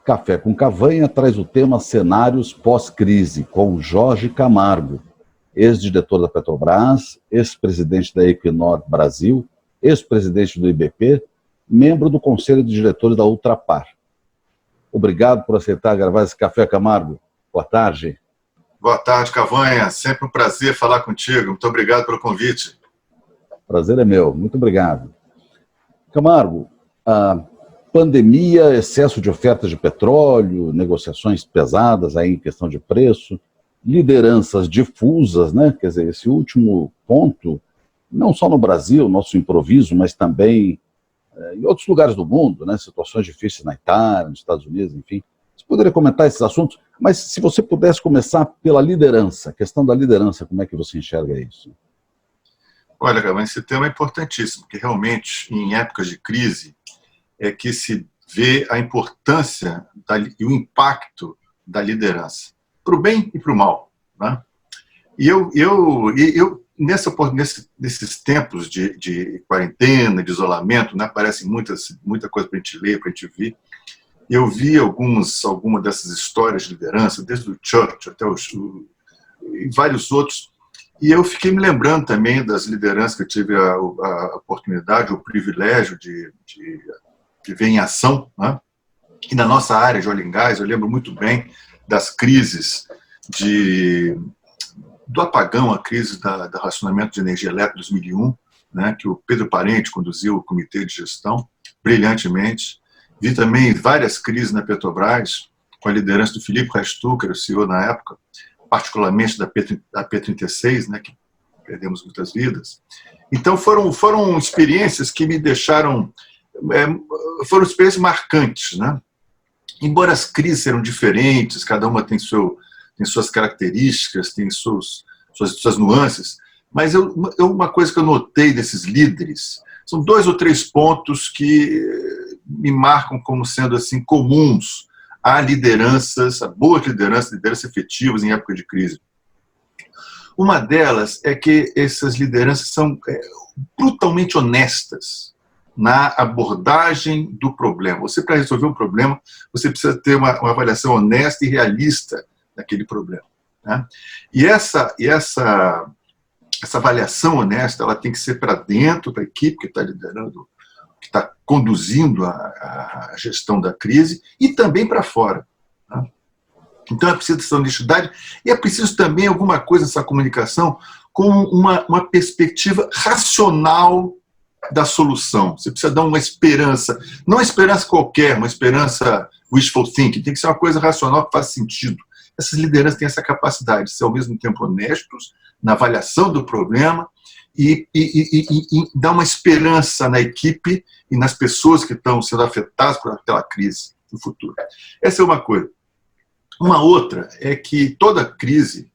Café com Cavanha traz o tema Cenários pós-crise, com Jorge Camargo, ex-diretor da Petrobras, ex-presidente da Equinor Brasil, ex-presidente do IBP, membro do Conselho de Diretores da Ultrapar. Obrigado por aceitar gravar esse Café, Camargo. Boa tarde. Boa tarde, Cavanha. Sempre um prazer falar contigo. Muito obrigado pelo convite. Prazer é meu. Muito obrigado. Camargo, a pandemia, excesso de oferta de petróleo, negociações pesadas aí em questão de preço, lideranças difusas, né? Quer dizer, esse último ponto, não só no Brasil, nosso improviso, mas também em outros lugares do mundo, né? Situações difíceis na Itália, nos Estados Unidos, enfim. Você poderia comentar esses assuntos, mas se você pudesse começar pela liderança, a questão da liderança, como é que você enxerga isso? Olha, Cavanha, esse tema é importantíssimo, porque realmente, em épocas de crise, é que se vê a importância e o impacto da liderança, para o bem e para o mal, né? E nesses tempos de quarentena, de isolamento, né, aparece muita coisa para a gente ler, para a gente ver. Eu vi alguma dessas histórias de liderança, desde o Churchill até e vários outros, e eu fiquei me lembrando também das lideranças que eu tive a oportunidade, o privilégio de ver em ação, né? E na nossa área de óleo e gás, eu lembro muito bem das crises do apagão, a crise do racionamento de energia elétrica de 2001, né, que o Pedro Parente conduziu o comitê de gestão brilhantemente. Vi também várias crises na Petrobras, com a liderança do Filipe Rastu, que era o CEO na época, particularmente da P36, né, que perdemos muitas vidas. Então foram experiências que me deixaram, foram experiências marcantes, né? Embora as crises eram diferentes, cada uma tem suas características, tem suas nuances, mas uma coisa que eu notei desses líderes, são 2 ou 3 pontos que me marcam como sendo assim comuns a lideranças, a boas lideranças efetivas em época de crise. Uma delas é que essas lideranças são brutalmente honestas na abordagem do problema. Você, para resolver um problema, você precisa ter uma avaliação honesta e realista daquele problema, né? E essa avaliação honesta, ela tem que ser para dentro da equipe que está liderando, que está conduzindo a gestão da crise, e também para fora, né? Então é preciso essa honestidade e é preciso também alguma coisa nessa comunicação com uma perspectiva racional da solução. Você precisa dar uma esperança, não uma esperança qualquer, uma esperança wishful thinking, tem que ser uma coisa racional que faz sentido. Essas lideranças têm essa capacidade de ser ao mesmo tempo honestos na avaliação do problema e dar uma esperança na equipe e nas pessoas que estão sendo afetadas por aquela crise no futuro. Essa é uma coisa. Uma outra é que toda crise,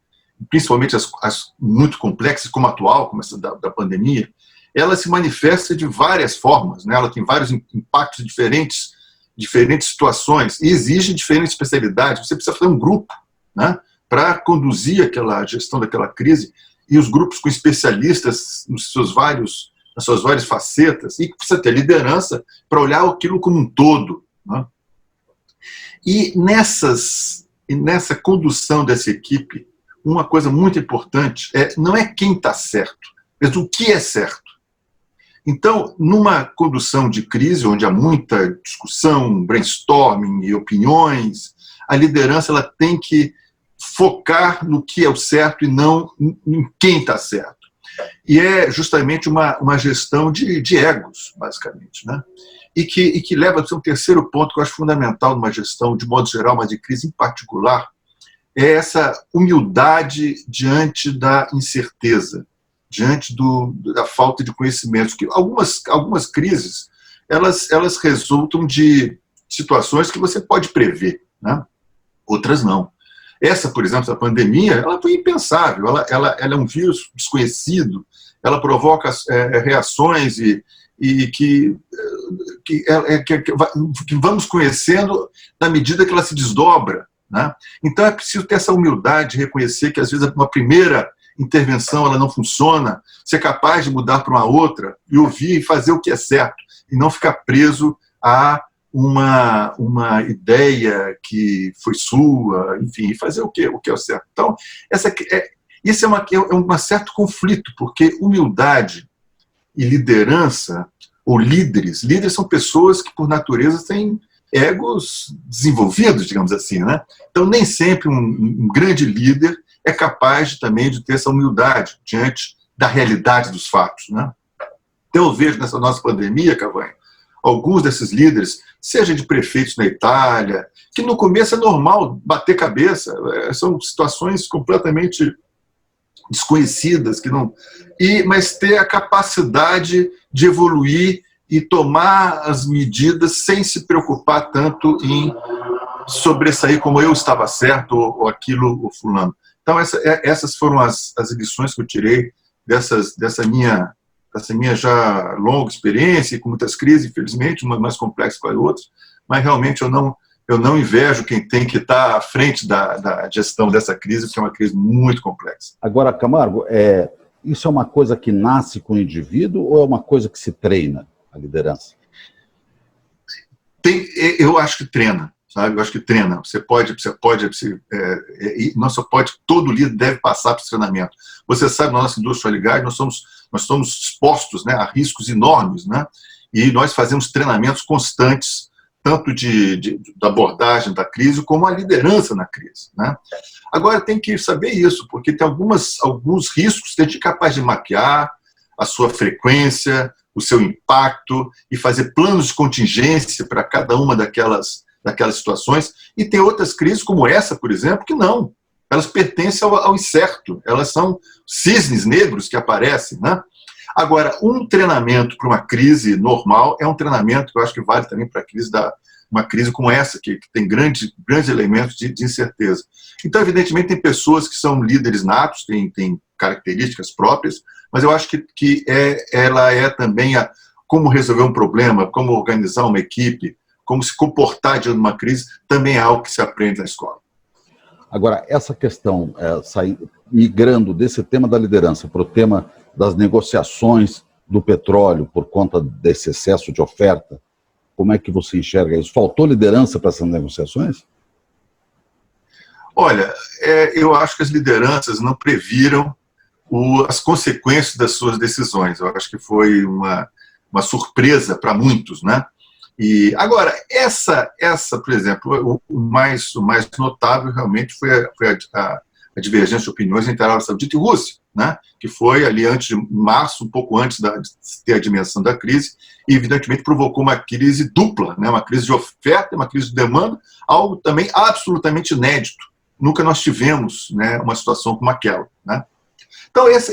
principalmente as muito complexas, como a atual, como essa da pandemia, ela se manifesta de várias formas, né? Ela tem vários impactos diferentes situações, e exige diferentes especialidades. Você precisa fazer um grupo, né, para conduzir a gestão daquela crise, e os grupos com especialistas nas suas várias facetas, e precisa ter liderança para olhar aquilo como um todo, né? E nessa condução dessa equipe, uma coisa muito importante não é quem está certo, mas o que é certo. Então, numa condução de crise, onde há muita discussão, brainstorming e opiniões, a liderança ela tem que focar no que é o certo e não em quem está certo. E é justamente uma gestão de egos, basicamente, né? E que leva a um terceiro ponto que eu acho fundamental numa gestão, de modo geral, mas de crise em particular, é essa humildade diante da incerteza, diante da falta de conhecimento. Que algumas crises elas resultam de situações que você pode prever, né? Outras não. Essa, por exemplo, a pandemia, ela foi impensável, ela é um vírus desconhecido, ela provoca reações que vamos conhecendo na medida que ela se desdobra, né? Então é preciso ter essa humildade de reconhecer que às vezes uma primeira intervenção ela não funciona, ser capaz de mudar para uma outra e ouvir e fazer o que é certo, e não ficar preso a uma ideia que foi sua, enfim, fazer o que é o certo. Então, isso é um certo conflito, porque humildade e liderança, ou líderes são pessoas que, por natureza, têm egos desenvolvidos, digamos assim, né? Então, nem sempre um grande líder é capaz também de ter essa humildade diante da realidade dos fatos, né? Então, eu vejo nessa nossa pandemia, Cavanha, alguns desses líderes, seja de prefeitos na Itália, que no começo é normal bater cabeça, são situações completamente desconhecidas, mas ter a capacidade de evoluir e tomar as medidas sem se preocupar tanto em sobressair como eu estava certo ou aquilo, ou fulano. Então, essas foram as lições que eu tirei dessa minha já longa experiência, com muitas crises, infelizmente, umas mais complexas que as outras, mas realmente eu não invejo quem tem que estar à frente da gestão dessa crise, porque é uma crise muito complexa. Agora, Camargo, isso é uma coisa que nasce com o indivíduo ou é uma coisa que se treina, a liderança? Eu acho que treina. Sabe? Eu acho que treina. Todo líder deve passar por esse treinamento. Você sabe, na nossa indústria óleo e gás, nós somos expostos, né, a riscos enormes, né? E nós fazemos treinamentos constantes, tanto da abordagem da crise, como a liderança na crise, né? Agora, tem que saber isso, porque tem alguns riscos que a gente é capaz de mapear, a sua frequência, o seu impacto, e fazer planos de contingência para cada uma daquelas situações, e tem outras crises como essa, por exemplo, que não. Elas pertencem ao incerto, elas são cisnes negros que aparecem, né? Agora, um treinamento para uma crise normal é um treinamento que eu acho que vale também para uma crise como essa, que tem grandes elementos de incerteza. Então, evidentemente, tem pessoas que são líderes natos, têm características próprias, mas eu acho que ela é também como resolver um problema, como organizar uma equipe, como se comportar diante de uma crise, também é algo que se aprende na escola. Agora, essa questão, migrando desse tema da liderança para o tema das negociações do petróleo por conta desse excesso de oferta, como é que você enxerga isso? Faltou liderança para essas negociações? Olha, eu acho que as lideranças não previram as consequências das suas decisões. Eu acho que foi uma surpresa para muitos, né? E agora, por exemplo, o mais notável realmente foi a divergência de opiniões entre a Arábia Saudita e Rússia, né? Que foi ali antes de março, um pouco antes de ter a dimensão da crise, e evidentemente provocou uma crise dupla, né? Uma crise de oferta e uma crise de demanda, algo também absolutamente inédito. Nunca nós tivemos, né, uma situação como aquela, né? Então, isso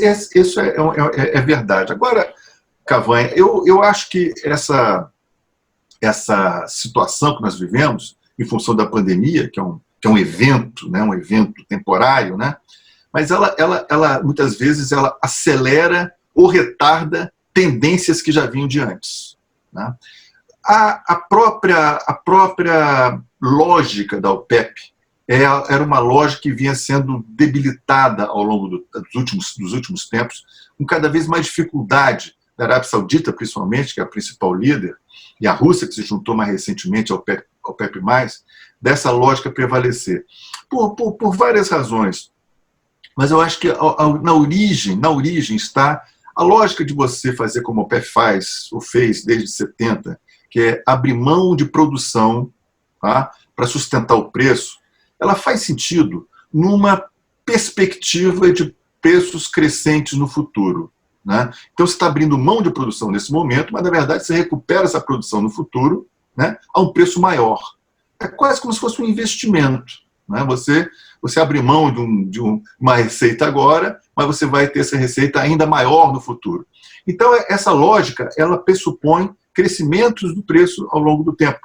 é verdade. Agora, Cavanha, eu acho que essa situação que nós vivemos, em função da pandemia, que é um evento, né, um evento temporário, né, mas ela muitas vezes ela acelera ou retarda tendências que já vinham de antes, né? A própria lógica da OPEP era uma lógica que vinha sendo debilitada ao longo dos últimos tempos, com cada vez mais dificuldade da Arábia Saudita, principalmente, que é a principal líder, e a Rússia, que se juntou mais recentemente ao OPEP+, dessa lógica prevalecer. Por várias razões. Mas eu acho que na origem está a lógica de você fazer como a OPEP fez desde 70, que é abrir mão de produção, tá, para sustentar o preço. Ela faz sentido numa perspectiva de preços crescentes no futuro, né? Então, você está abrindo mão de produção nesse momento, mas, na verdade, você recupera essa produção no futuro, né, a um preço maior. É quase como se fosse um investimento, né? Você abre mão de uma receita agora, mas você vai ter essa receita ainda maior no futuro. Então, essa lógica, ela pressupõe crescimentos do preço ao longo do tempo,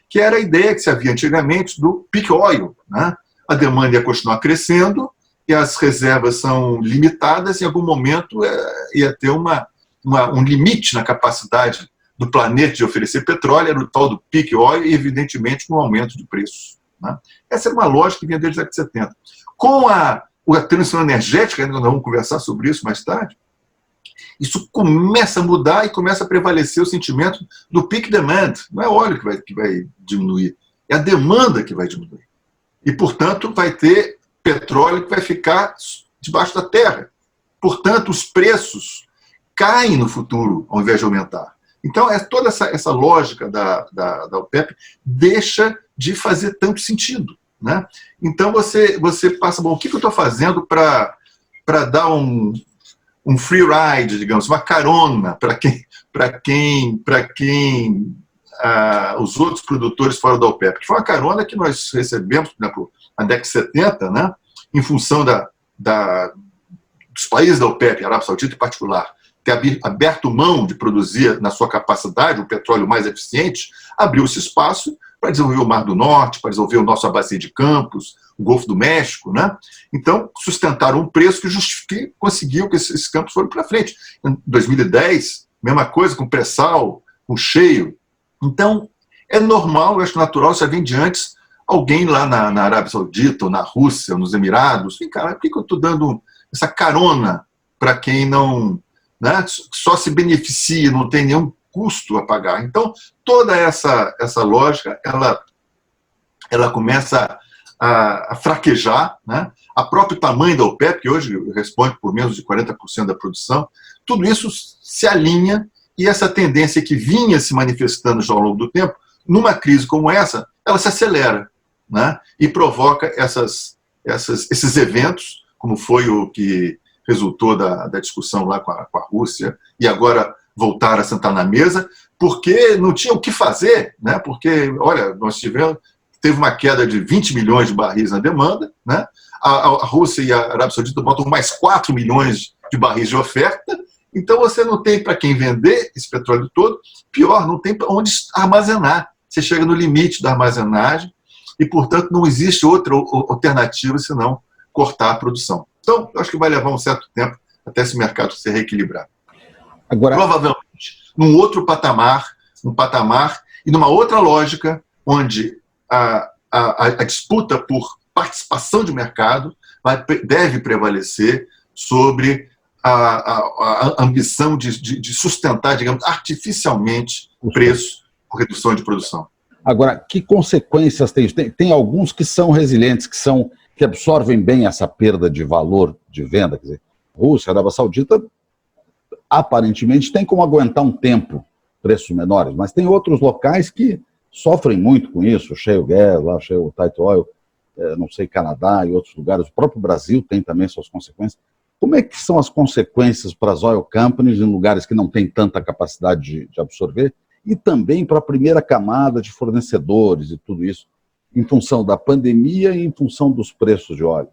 que era a ideia que se havia antigamente do peak oil, né? A demanda ia continuar crescendo, e as reservas são limitadas, em algum momento ia ter um limite na capacidade do planeta de oferecer petróleo, era o tal do peak oil, e evidentemente um aumento de preços, né? Essa era uma lógica que vinha desde os anos 70. Com a transição energética, ainda nós vamos conversar sobre isso mais tarde, isso começa a mudar e começa a prevalecer o sentimento do peak demand. Não é óleo que vai diminuir, é a demanda que vai diminuir. E, portanto, vai ter petróleo que vai ficar debaixo da terra. Portanto, os preços caem no futuro, ao invés de aumentar. Então, toda essa lógica da OPEP deixa de fazer tanto sentido, né? Então, você passa, bom, o que eu estou fazendo para dar um free ride, digamos, uma carona para quem os outros produtores fora da OPEP, que foi uma carona que nós recebemos, por exemplo, na década de 70, né, em função dos países da OPEP, a Arábia Saudita em particular, ter aberto mão de produzir na sua capacidade o petróleo mais eficiente, abriu-se espaço para desenvolver o Mar do Norte, para desenvolver o nosso bacia de Campos, o Golfo do México, né? Então, sustentaram um preço que conseguiu que esses campos foram para frente. Em 2010, mesma coisa com pré-sal, com cheio. Então, é normal, eu acho natural, já vem de antes, alguém lá na Arábia Saudita, ou na Rússia, ou nos Emirados, vem, cara, por que eu estou dando essa carona para quem não, né, só se beneficia, não tem nenhum custo a pagar? Então, toda essa lógica, ela começa a fraquejar, né? A próprio tamanho da OPEP, que hoje responde por menos de 40% da produção, tudo isso se alinha e essa tendência que vinha se manifestando já ao longo do tempo, numa crise como essa, ela se acelera, né? E provoca esses eventos, como foi o que resultou da discussão lá com a Rússia, e agora voltar a sentar na mesa, porque não tinha o que fazer, né? Porque, olha, teve uma queda de 20 milhões de barris na demanda, né? A Rússia e a Arábia Saudita botam mais 4 milhões de barris de oferta, então você não tem para quem vender esse petróleo todo, pior, não tem para onde armazenar. Você chega no limite da armazenagem e, portanto, não existe outra alternativa senão cortar a produção. Então, eu acho que vai levar um certo tempo até esse mercado se reequilibrar. Agora, provavelmente, num outro patamar, e numa outra lógica, onde a disputa por participação de mercado deve prevalecer sobre a ambição de sustentar, digamos, artificialmente o preço por redução de produção. Agora, que consequências tem isso? Tem alguns que são resilientes, que absorvem bem essa perda de valor de venda. Quer dizer, Rússia, Arábia Saudita, aparentemente tem como aguentar um tempo preços menores, mas tem outros locais que sofrem muito com isso, Shale Gas, lá, Shale Tight Oil, não sei, Canadá e outros lugares, o próprio Brasil tem também suas consequências. Como é que são as consequências para as oil companies em lugares que não têm tanta capacidade de absorver e também para a primeira camada de fornecedores e tudo isso, em função da pandemia e em função dos preços de óleo?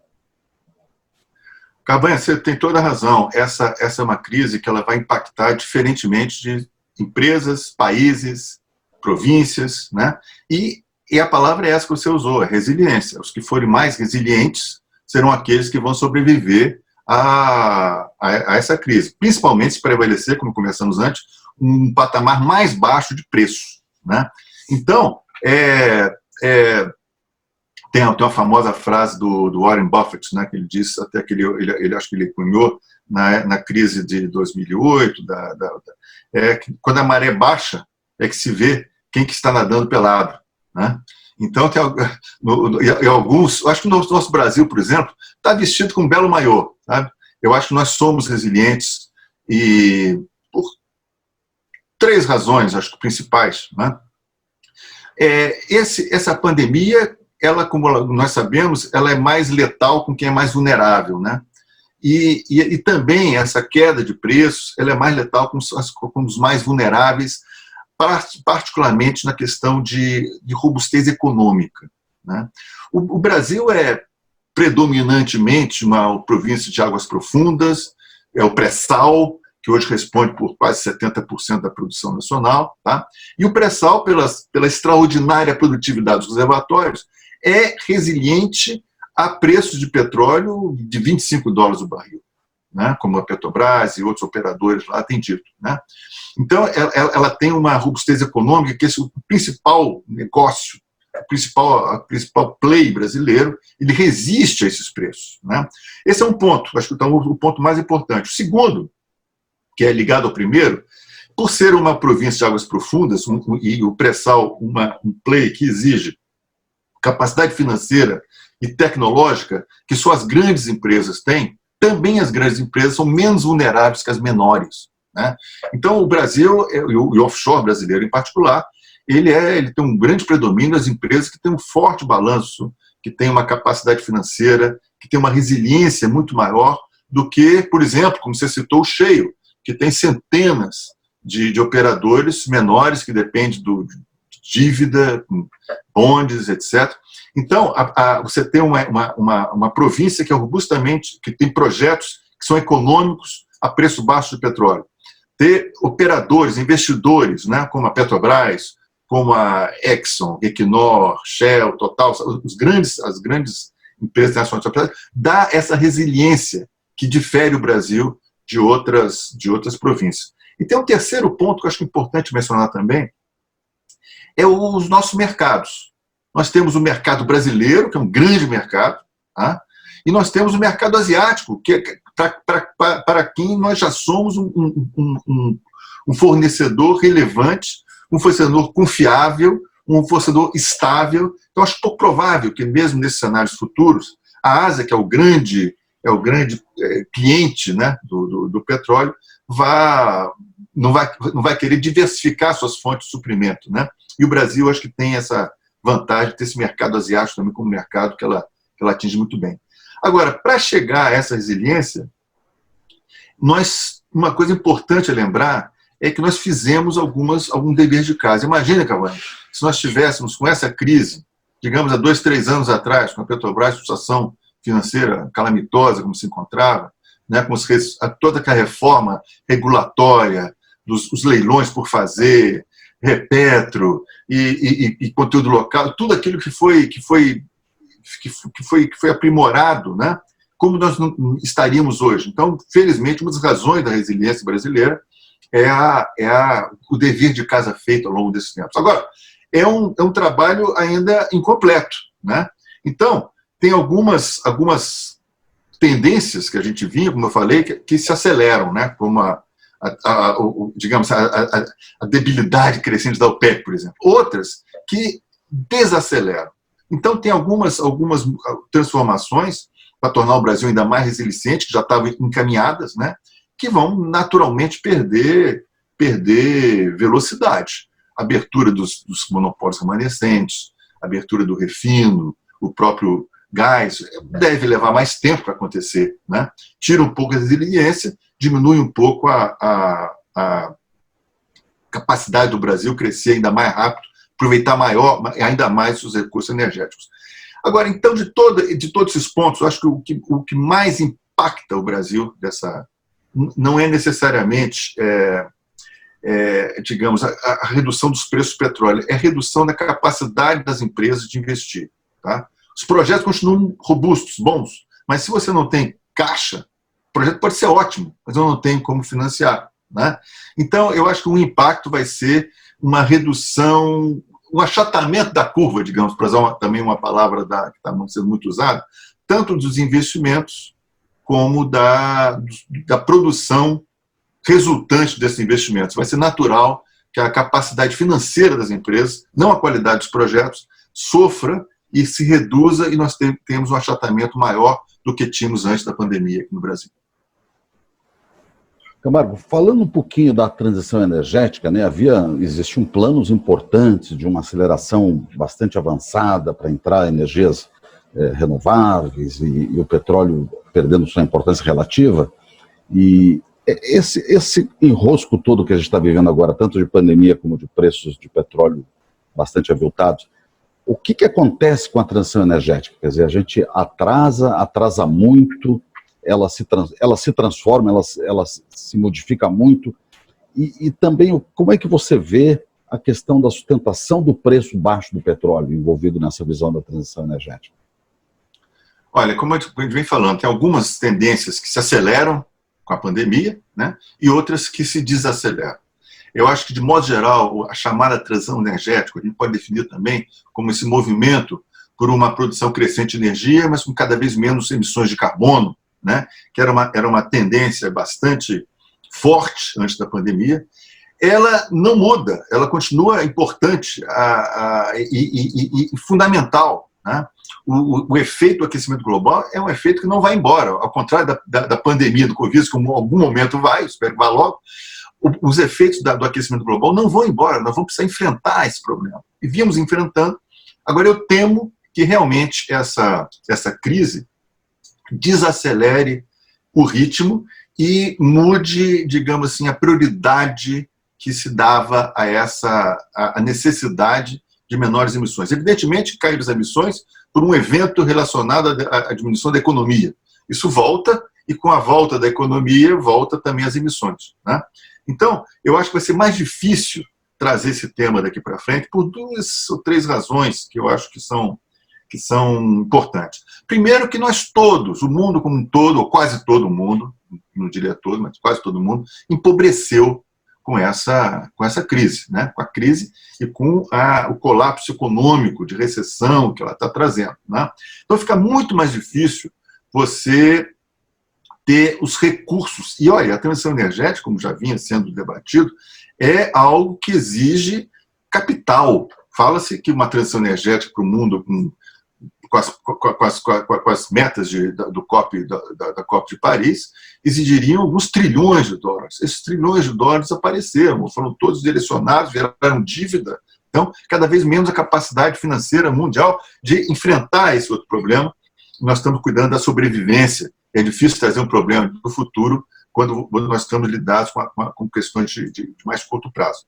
Cabanha, você tem toda a razão. Essa é uma crise que ela vai impactar diferentemente de empresas, países, províncias, né? E a palavra é essa que você usou, é resiliência. Os que forem mais resilientes serão aqueles que vão sobreviver a essa crise, principalmente se prevalecer, como começamos antes, um patamar mais baixo de preço, né? Então, tem uma famosa frase do Warren Buffett, né, que ele disse, até que ele acho que ele cunhou na crise de 2008, que quando a maré baixa é que se vê quem que está nadando pelado, né? Então, tem alguns, acho que no nosso Brasil, por exemplo, está vestido com um belo maiô, sabe? Eu acho que nós somos resilientes e por 3 razões, acho que principais, né? Essa pandemia, ela, como nós sabemos, ela é mais letal com quem é mais vulnerável, né? E também essa queda de preços, ela é mais letal com os mais vulneráveis, particularmente na questão de robustez econômica, né? O Brasil é predominantemente uma província de águas profundas, é o pré-sal, que hoje responde por quase 70% da produção nacional, tá? E o pré-sal, pela extraordinária produtividade dos reservatórios, é resiliente a preços de petróleo de $25 o barril, né? Como a Petrobras e outros operadores lá têm dito, né? Então, ela tem uma robustez econômica, que esse é o principal negócio, o principal play brasileiro, ele resiste a esses preços, né? Esse é um ponto, acho que é o ponto mais importante. O segundo que é ligado ao primeiro, por ser uma província de águas profundas, e o pré-sal um play que exige capacidade financeira e tecnológica que só as grandes empresas têm, também as grandes empresas são menos vulneráveis que as menores, né? Então, o Brasil, e o offshore brasileiro em particular, ele tem um grande predomínio das empresas que têm um forte balanço, que têm uma capacidade financeira, que têm uma resiliência muito maior do que, por exemplo, como você citou, o shale, que tem centenas de operadores menores que dependem de dívida, bondes, etc. Então, você tem uma província que é robustamente, que tem projetos que são econômicos a preço baixo de petróleo. Ter operadores, investidores, né, como a Petrobras, como a Exxon, Equinor, Shell, Total, as grandes empresas nacionais de petróleo, dá essa resiliência que difere o Brasil de outras províncias. E tem um terceiro ponto que eu acho importante mencionar também, é os nossos mercados. Nós temos o mercado brasileiro, que é um grande mercado, tá? E nós temos o mercado asiático, que é para quem nós já somos um fornecedor relevante, um fornecedor confiável, um fornecedor estável. Então, acho pouco provável que, mesmo nesses cenários futuros, a Ásia, que é o grande cliente, né, do petróleo, não vai querer diversificar suas fontes de suprimento, né? E o Brasil, acho que tem essa vantagem de ter esse mercado asiático também como mercado que ela atinge muito bem. Agora, para chegar a essa resiliência, uma coisa importante a lembrar é que nós fizemos algum dever de casa. Imagina, Cavani, se nós estivéssemos com essa crise, digamos, há 2, 3 anos atrás, com a Petrobras, situação financeira calamitosa, como se encontrava, né, com toda aquela reforma regulatória, os leilões por fazer, Repetro e conteúdo local, tudo aquilo que foi aprimorado, né, como nós não estaríamos hoje. Então, felizmente, uma das razões da resiliência brasileira é o dever de casa feito ao longo desses tempos. Agora, é um trabalho ainda incompleto, né? Então, tem algumas tendências que a gente vinha, como eu falei, que se aceleram, né? Como digamos, a debilidade crescente da OPEC, por exemplo. Outras que desaceleram. Então, tem algumas transformações para tornar o Brasil ainda mais resiliente, que já estavam encaminhadas, né? Que vão naturalmente perder velocidade. Abertura dos monopólios remanescentes, abertura do refino, o próprio gás, deve levar mais tempo para acontecer, né? Tira um pouco a resiliência, diminui um pouco a capacidade do Brasil crescer ainda mais rápido, aproveitar ainda mais os recursos energéticos. Agora, então, de todos esses pontos, eu acho que o que mais impacta o Brasil não é necessariamente, digamos, a redução dos preços do petróleo, é a redução da capacidade das empresas de investir, tá? Os projetos continuam robustos, bons, mas se você não tem caixa, o projeto pode ser ótimo, mas eu não tenho como financiar, né? Então, eu acho que o impacto vai ser uma redução, um achatamento da curva, digamos, para usar também uma palavra que está sendo muito usada, tanto dos investimentos como da produção resultante desses investimentos. Vai ser natural que a capacidade financeira das empresas, não a qualidade dos projetos, sofra e se reduza, e nós temos um achatamento maior do que tínhamos antes da pandemia aqui no Brasil. Camargo, falando um pouquinho da transição energética, né, existiam planos importantes de uma aceleração bastante avançada para entrar em energias renováveis e o petróleo perdendo sua importância relativa. E esse enrosco todo que a gente está vivendo agora, tanto de pandemia como de preços de petróleo bastante aviltados, o que acontece com a transição energética? Quer dizer, a gente atrasa muito, ela se transforma, ela se modifica muito, e também como é que você vê a questão da sustentação do preço baixo do petróleo envolvido nessa visão da transição energética? Olha, como a gente vem falando, tem algumas tendências que se aceleram com a pandemia, né, e outras que se desaceleram. Eu acho que, de modo geral, a chamada transição energética, a gente pode definir também como esse movimento por uma produção crescente de energia, mas com cada vez menos emissões de carbono, né, que era uma tendência bastante forte antes da pandemia, ela não muda, ela continua importante e fundamental, né? O efeito do aquecimento global é um efeito que não vai embora, ao contrário da pandemia do Covid, que em algum momento vai, espero que vá logo. Os efeitos do aquecimento global não vão embora, nós vamos precisar enfrentar esse problema. E viemos enfrentando. Agora, eu temo que realmente essa crise desacelere o ritmo e mude, digamos assim, a prioridade que se dava a necessidade de menores emissões. Evidentemente, caíram as emissões por um evento relacionado à diminuição da economia. Isso volta, e com a volta da economia, volta também as emissões, né? Então, eu acho que vai ser mais difícil trazer esse tema daqui para frente por 2 ou 3 razões que eu acho que são importantes. Primeiro, que nós todos, o mundo como um todo, ou quase todo mundo, não diria todo, mas quase todo mundo, empobreceu com essa crise, né? Com a crise e com o colapso econômico, de recessão que ela está trazendo, né? Então, fica muito mais difícil você ter os recursos. E, olha, a transição energética, como já vinha sendo debatido, é algo que exige capital. Fala-se que uma transição energética para o mundo com as metas do COP, da COP de Paris, exigiriam alguns trilhões de dólares. Esses trilhões de dólares apareceram, foram todos direcionados, viraram dívida. Então, cada vez menos a capacidade financeira mundial de enfrentar esse outro problema. Nós estamos cuidando da sobrevivência. É difícil trazer um problema no futuro quando nós estamos lidados com questões de mais curto prazo.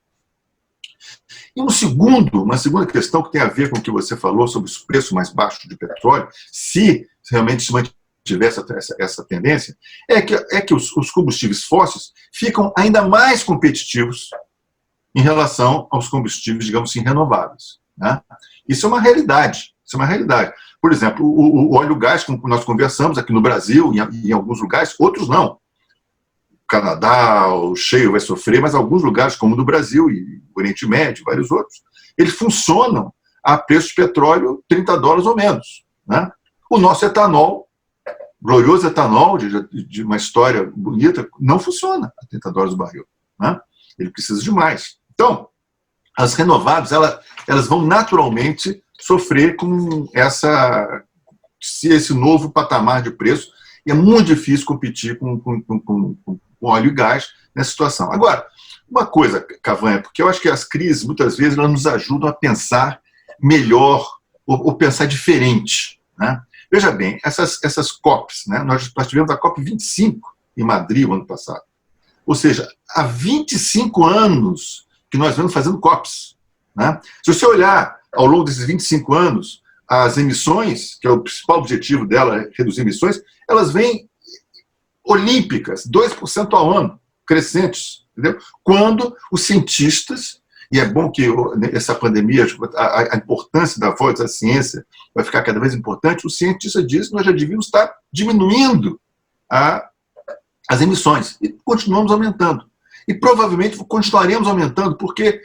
E uma segunda questão que tem a ver com o que você falou sobre os preços mais baixos de petróleo, se realmente se mantiver essa tendência, é que os combustíveis fósseis ficam ainda mais competitivos em relação aos combustíveis, digamos assim, renováveis, né? Isso é uma realidade. Isso é uma realidade. Por exemplo, o óleo e gás, como nós conversamos aqui no Brasil, em alguns lugares, outros não. O Canadá, o shale vai sofrer, mas alguns lugares, como no Brasil e o Oriente Médio, vários outros, eles funcionam a preço de petróleo $30 ou menos, né? O nosso etanol, glorioso etanol, de uma história bonita, não funciona a $30 o barril, né? Ele precisa de mais. Então, as renováveis, elas vão naturalmente sofrer com esse novo patamar de preço, e é muito difícil competir com óleo e gás nessa situação. Agora, uma coisa, Cavanha, porque eu acho que as crises, muitas vezes, elas nos ajudam a pensar melhor, ou pensar diferente, né? Veja bem, essas COPs, né? Nós tivemos a COP 25 em Madrid, o ano passado. Ou seja, há 25 anos que nós vamos fazendo COPs, né? Se você olhar ao longo desses 25 anos, as emissões, que é o principal objetivo dela, reduzir emissões, elas vêm olímpicas, 2% ao ano, crescentes, entendeu? Quando os cientistas, e é bom que essa pandemia, a importância da voz da ciência vai ficar cada vez importante, os cientistas dizem que nós já devíamos estar diminuindo as emissões, e continuamos aumentando. E provavelmente continuaremos aumentando, porque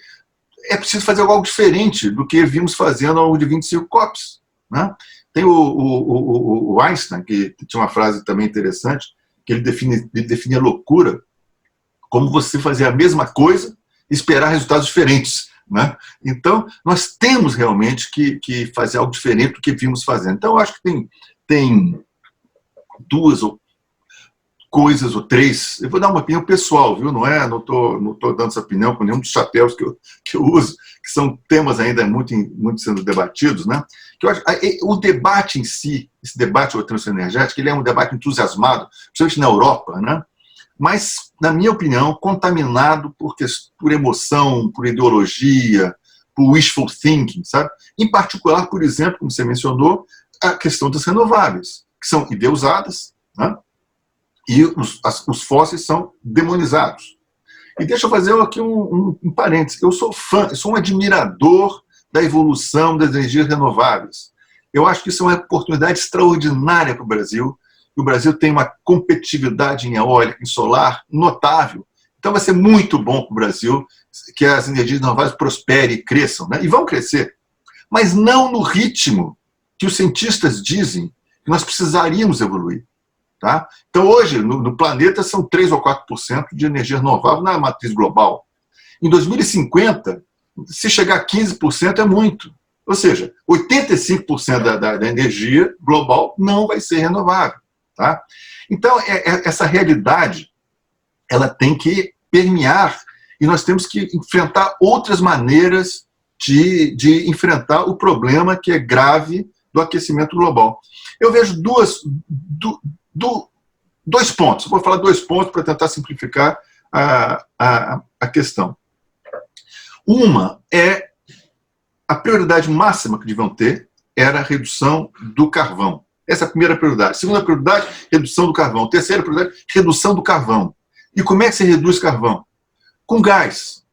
é preciso fazer algo diferente do que vimos fazendo ao longo de 25 COPs, né? Tem o Einstein, que tinha uma frase também interessante, que ele define a loucura como você fazer a mesma coisa e esperar resultados diferentes, né? Então, nós temos realmente que fazer algo diferente do que vimos fazendo. Então, eu acho que tem 2 coisas ou 3, eu vou dar uma opinião pessoal, viu? Não estou dando essa opinião com nenhum dos chapéus que eu uso, que são temas ainda muito sendo debatidos, né? Que eu acho, o debate em si, esse debate sobre a transição energética, ele é um debate entusiasmado, principalmente na Europa, né? Mas, na minha opinião, contaminado por emoção, por ideologia, por wishful thinking, sabe? Em particular, por exemplo, como você mencionou, a questão das renováveis, que são endeusadas, né? E os fósseis são demonizados. E deixa eu fazer aqui um parênteses. Eu sou um admirador da evolução das energias renováveis. Eu acho que isso é uma oportunidade extraordinária para o Brasil. O Brasil tem uma competitividade em eólica, em solar, notável. Então vai ser muito bom para o Brasil que as energias renováveis prosperem e cresçam, né? E vão crescer. Mas não no ritmo que os cientistas dizem que nós precisaríamos evoluir. Tá? Então, hoje, no planeta, são 3 ou 4% de energia renovável na matriz global. Em 2050, se chegar a 15% é muito. Ou seja, 85% da energia global não vai ser renovável. Tá? Então, essa realidade ela tem que permear e nós temos que enfrentar outras maneiras de enfrentar o problema que é grave do aquecimento global. Eu vejo dois pontos. Vou falar 2 pontos para tentar simplificar a questão. Uma é a prioridade máxima que deviam ter era a redução do carvão. Essa é a primeira prioridade. Segunda prioridade, redução do carvão. Terceira prioridade, redução do carvão. E como é que se reduz carvão? Com gás.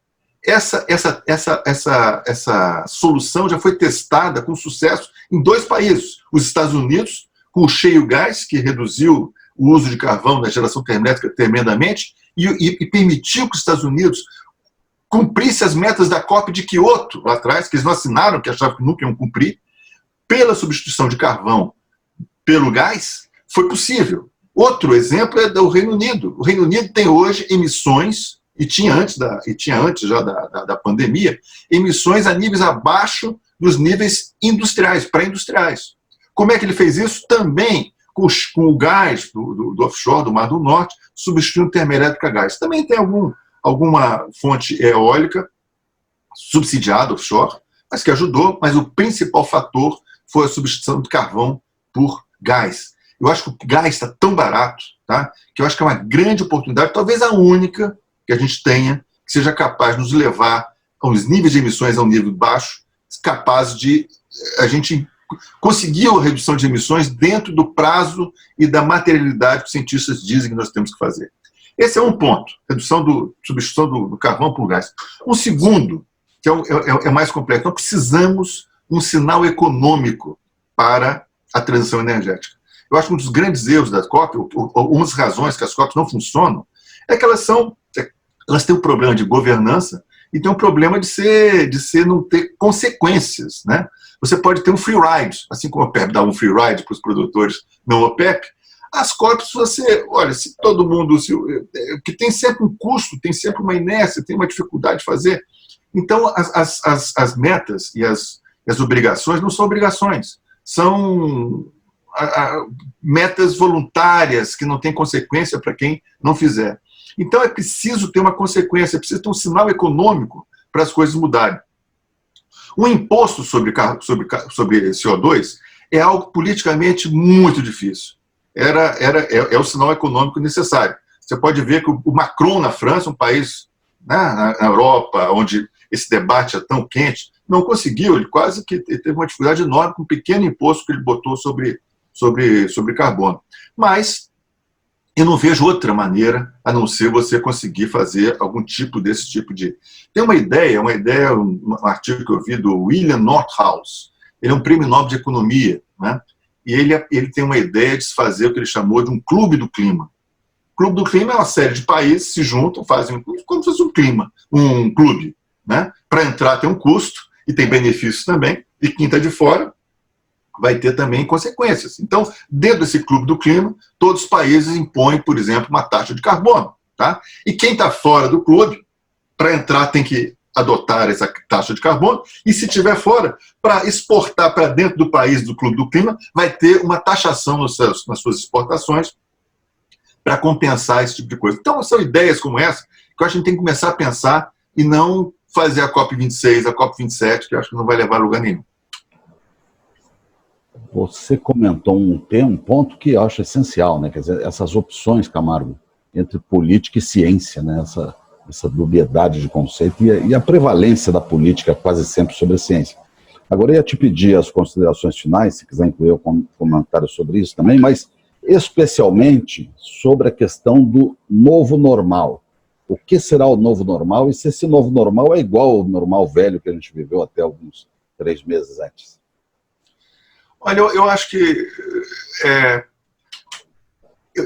Essa solução já foi testada com sucesso em 2 países. Os Estados Unidos, com o shale gas, que reduziu o uso de carvão na geração termoelétrica tremendamente, e permitiu que os Estados Unidos cumprisse as metas da COP de Kyoto, lá atrás, que eles não assinaram, que achavam que nunca iam cumprir, pela substituição de carvão pelo gás, foi possível. Outro exemplo é do Reino Unido. O Reino Unido tem hoje emissões, e tinha antes já da pandemia, emissões a níveis abaixo dos níveis industriais, pré-industriais. Como é que ele fez isso? Também com o gás do offshore, do Mar do Norte, substituindo termoelétrica a gás. Também tem alguma fonte eólica subsidiada offshore, mas que ajudou, mas o principal fator foi a substituição do carvão por gás. Eu acho que o gás está tão barato, tá, que eu acho que é uma grande oportunidade, talvez a única que a gente tenha, que seja capaz de nos levar aos níveis de emissões a um nível baixo, capaz de a gente conseguir a redução de emissões dentro do prazo e da materialidade que os cientistas dizem que nós temos que fazer. Esse é um ponto, substituição do carvão por gás. Um segundo, que é mais complexo, nós precisamos de um sinal econômico para a transição energética. Eu acho que um dos grandes erros da COP, uma das razões que as COPs não funcionam, é que elas têm um problema de governança e tem um problema de não ter consequências. Né? Você pode ter um free ride, assim como a OPEP dá um free ride para os produtores não OPEP, as COPs, olha, se todo mundo, que tem sempre um custo, tem sempre uma inércia, tem uma dificuldade de fazer. Então, as metas e as obrigações não são obrigações, são metas voluntárias que não têm consequência para quem não fizer. Então, é preciso ter uma consequência, é preciso ter um sinal econômico para as coisas mudarem. Um imposto sobre CO2 é algo politicamente muito difícil. É o sinal econômico necessário. Você pode ver que o Macron, na França, um país, né, na Europa, onde esse debate é tão quente, não conseguiu, ele quase que teve uma dificuldade enorme com um pequeno imposto que ele botou sobre carbono. Mas eu não vejo outra maneira a não ser você conseguir fazer algum tipo desse tipo de... Tem uma ideia, um artigo que eu vi do William Nordhaus. Ele é um prêmio Nobel de Economia, né? E ele tem uma ideia de se fazer o que ele chamou de um clube do clima. O clube do clima é uma série de países que se juntam, fazem como se fosse um clube. Né? Para entrar tem um custo e tem benefícios também, e quem está de fora vai ter também consequências. Então, dentro desse clube do clima, todos os países impõem, por exemplo, uma taxa de carbono. Tá? E quem está fora do clube, para entrar tem que adotar essa taxa de carbono, e se estiver fora, para exportar para dentro do país do Clube do Clima, vai ter uma taxação nas suas exportações para compensar esse tipo de coisa. Então, são ideias como essa que eu acho que a gente tem que começar a pensar e não fazer a COP26, a COP27, que eu acho que não vai levar a lugar nenhum. Você comentou um ponto que eu acho essencial, né? Quer dizer, essas opções, Camargo, entre política e ciência, né? Essa dubiedade de conceito e a prevalência da política quase sempre sobre a ciência. Agora, eu ia te pedir as considerações finais, se quiser incluir um comentário sobre isso também, mas especialmente sobre a questão do novo normal. O que será o novo normal e se esse novo normal é igual ao normal velho que a gente viveu até alguns 3 meses antes? Olha, eu acho que...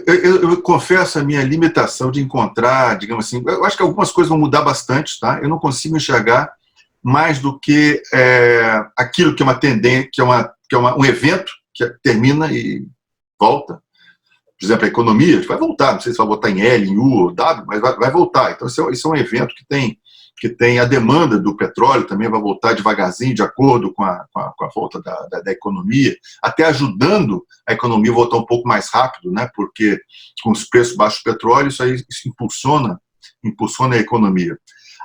Eu confesso a minha limitação de encontrar, digamos assim, eu acho que algumas coisas vão mudar bastante, tá? Eu não consigo enxergar mais do que aquilo que é uma tendência, que é um evento que termina e volta, por exemplo, a economia vai voltar, não sei se vai voltar em L, em U ou W, mas vai voltar. Então, isso é um evento que tem a demanda do petróleo, também vai voltar devagarzinho, de acordo com a volta da economia, até ajudando a economia a voltar um pouco mais rápido, né? Porque com os preços baixos do petróleo, isso impulsiona a economia.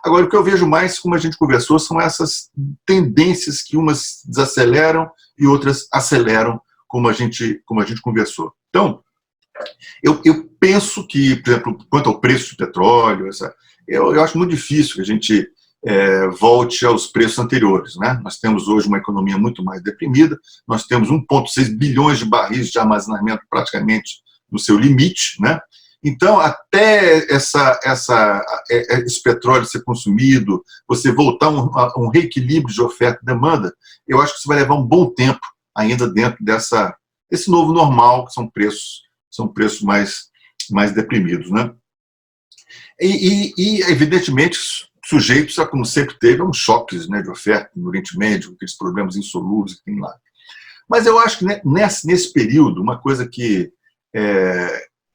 Agora, o que eu vejo mais, como a gente conversou, são essas tendências que umas desaceleram e outras aceleram, como a gente conversou. Então, eu penso que, por exemplo, quanto ao preço do petróleo, eu acho muito difícil que a gente volte aos preços anteriores, né? Nós temos hoje uma economia muito mais deprimida, nós temos 1,6 bilhões de barris de armazenamento praticamente no seu limite, né? Então, até esse petróleo ser consumido, você voltar a um reequilíbrio de oferta e demanda, eu acho que isso vai levar um bom tempo ainda dentro desse novo normal, que são preços mais deprimidos, né? E evidentemente, sujeitos a, como sempre teve, a uns choques, né, de oferta no Oriente Médio, aqueles problemas insolúveis que tem lá. Mas eu acho que, né, nesse período, uma coisa que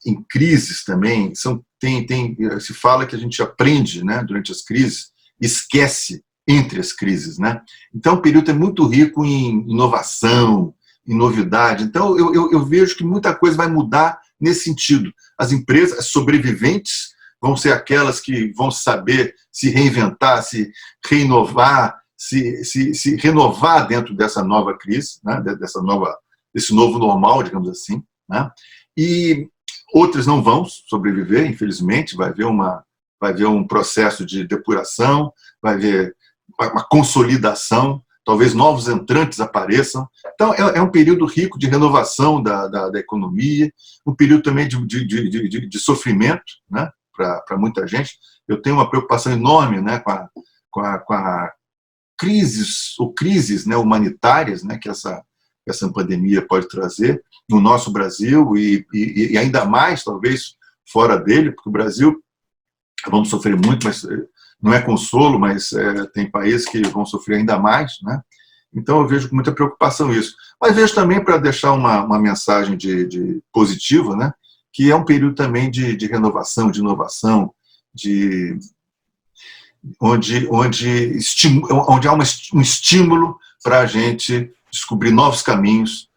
em crises também, se fala que a gente aprende, né, durante as crises, esquece entre as crises, né? Então o período é muito rico em inovação, em novidade. Então eu vejo que muita coisa vai mudar nesse sentido. As empresas sobreviventes vão ser aquelas que vão saber se reinventar, se reinovar, se renovar dentro dessa nova crise, né? Desse novo normal, digamos assim, né? E outras não vão sobreviver, infelizmente, vai haver um processo de depuração, vai haver uma consolidação, talvez novos entrantes apareçam. Então, é um período rico de renovação da economia, um período também de sofrimento, né, para muita gente. Eu tenho uma preocupação enorme, né, com a crises, né, humanitárias, né, que essa pandemia pode trazer no nosso Brasil e ainda mais, talvez, fora dele, porque o Brasil, vamos sofrer muito, mas não é consolo, mas tem países que vão sofrer ainda mais, né? Então eu vejo com muita preocupação isso. Mas vejo também, para deixar uma mensagem de positiva, né, que é um período também de renovação, de inovação, onde há um estímulo para a gente descobrir novos caminhos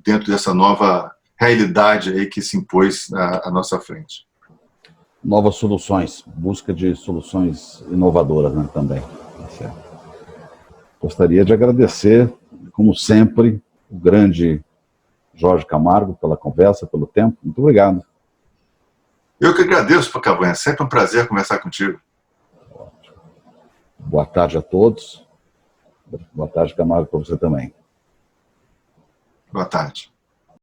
dentro dessa nova realidade aí que se impôs à nossa frente. Novas soluções, busca de soluções inovadoras, né, também. Certo. Gostaria de agradecer, como sempre, o grande Jorge Camargo pela conversa, pelo tempo. Muito obrigado. Eu que agradeço, Pacavanha. Sempre um prazer conversar contigo. Ótimo. Boa tarde a todos. Boa tarde, Camargo, para você também. Boa tarde.